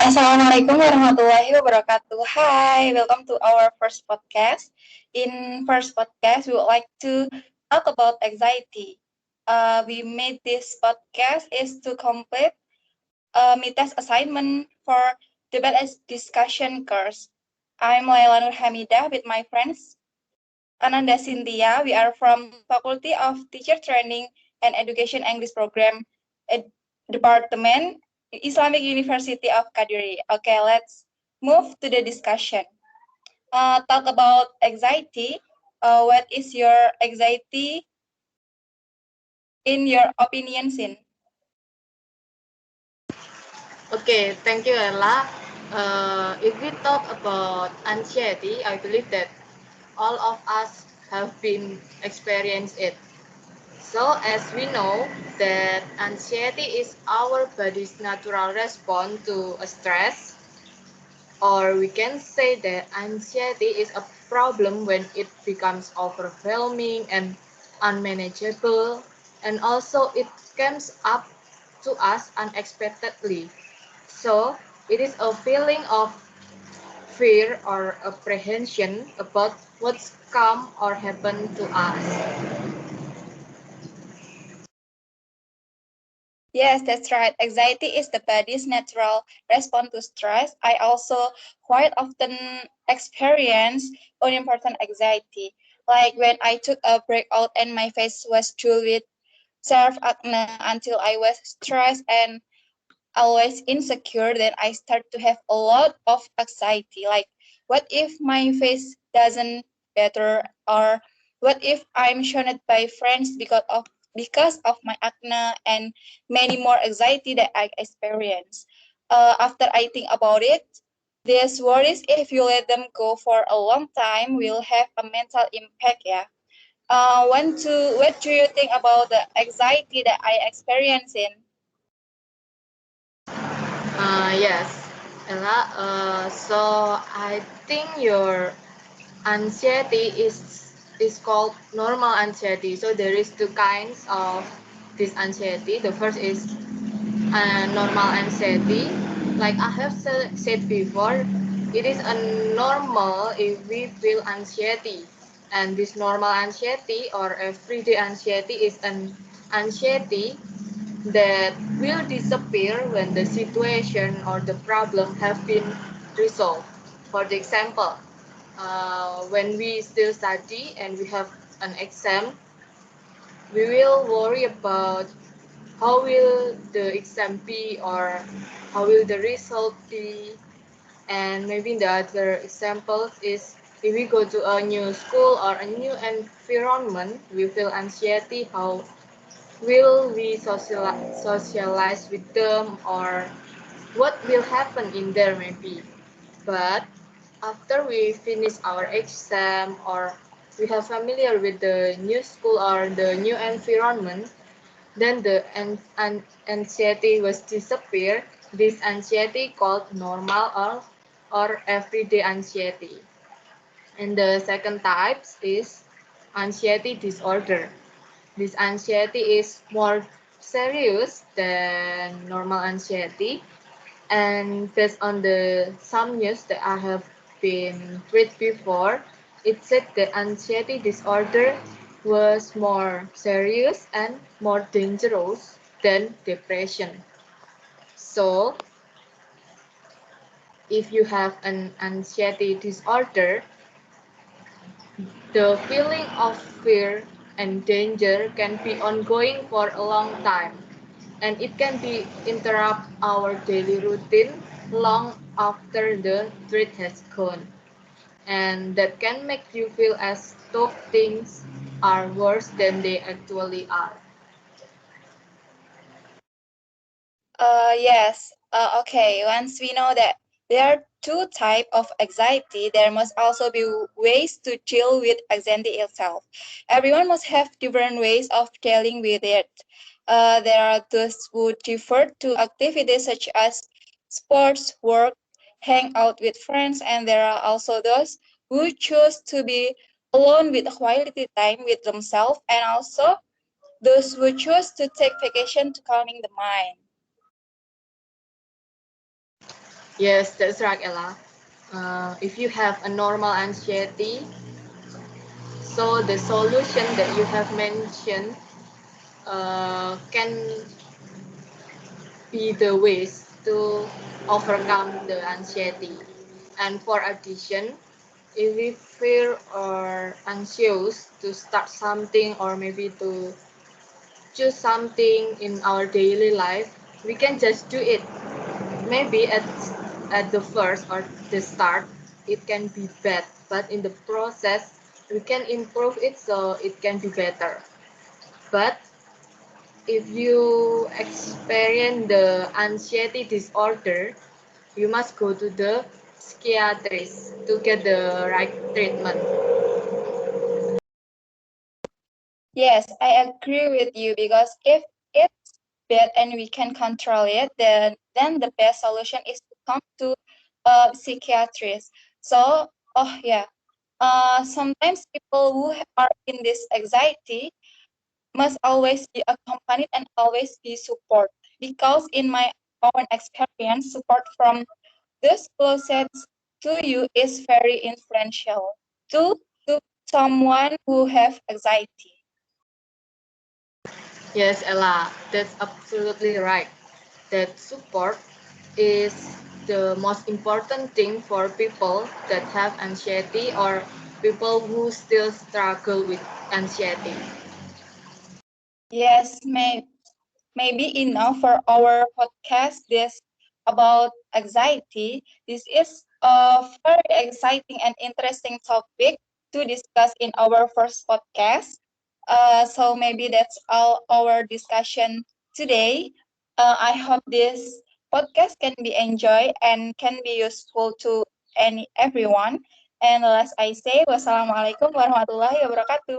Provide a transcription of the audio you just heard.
Assalamualaikum warahmatullahi wabarakatuh. Hi, welcome to our first podcast. In first podcast, we would like to talk about anxiety. We made this podcast is to complete a test assignment for debate and discussion course. I'm Laela Nur Khamidah with my friends Ananda Sintia. We are from Faculty of Teacher Training and Education English Program Department, Islamic University of Kadiri. Okay, let's move to the discussion. Talk about anxiety. What is your anxiety in your opinion, Sin? Okay, thank you, Ella. If we talk about anxiety, I believe that all of us have been experienced it. So, as we know that anxiety is our body's natural response to a stress, or we can say that anxiety is a problem when it becomes overwhelming and unmanageable, and also it comes up to us unexpectedly. So, it is a feeling of fear or apprehension about what's come or happened to us. Yes, that's right. Anxiety is the body's natural response to stress. I also quite often experience unimportant anxiety, like when I took a breakout and my face was full with self-acne until I was stressed and always insecure, then I start to have a lot of anxiety. Like, what if my face doesn't better, or what if I'm shunned by friends because of my acne, and many more anxiety that I experience. After I think about it, these worries, if you let them go for a long time, will have a mental impact. Yeah. What do you think about the anxiety that I experience in? Yes, Ella. So I think your anxiety is called normal anxiety. So there is two kinds of this anxiety. The first is normal anxiety. Like I have said before, it is a normal if we feel anxiety. And this normal anxiety or everyday anxiety is an anxiety that will disappear when the situation or the problem have been resolved. For the example, when we still study and we have an exam, we will worry about how will the exam be or how will the result be. And maybe the other example is if we go to a new school or a new environment, we feel anxiety how will we socialize with them or what will happen in there maybe. But after we finish our exam or we have familiar with the new school or the new environment, then the anxiety was disappear. This anxiety called normal or everyday anxiety. And the second type is anxiety disorder. This anxiety is more serious than normal anxiety, and based on the some news that I have been read before, it said the anxiety disorder was more serious and more dangerous than depression. So, if you have an anxiety disorder, the feeling of fear and danger can be ongoing for a long time, and it can be interrupt our daily routine long after the threat has gone. And that can make you feel as though things are worse than they actually are. Yes. Okay. Once we know that there are two types of anxiety, there must also be ways to deal with anxiety itself. Everyone must have different ways of dealing with it. There are those who defer to activities such as sports, work, hang out with friends, and there are also those who choose to be alone with quality time with themselves, and also those who choose to take vacation to calming the mind. Yes, that's right, Ella. If you have a normal anxiety, so the solution that you have mentioned can be the ways to overcome the anxiety. And for addition, if we fear or anxious to start something or maybe to choose something in our daily life, we can just do it. Maybe at the first or the start, it can be bad, but in the process, we can improve it so it can be better. But if you experience the anxiety disorder, you must go to the psychiatrist to get the right treatment. Yes, I agree with you because if it's bad and we can control it, then the best solution is to come to a psychiatrist. So, oh yeah, sometimes people who are in this anxiety must always be accompanied and always be support because in my own experience, support from those closest to you is very influential to to someone who have anxiety. Yes, Ella, that's absolutely right. That support is the most important thing for people that have anxiety or people who still struggle with anxiety. Yes, maybe enough for our podcast this about anxiety. This is a very exciting and interesting topic to discuss in our first podcast. So maybe that's all our discussion today. I hope this podcast can be enjoyed and can be useful to everyone. And as I say, wassalamualaikum warahmatullahi wabarakatuh.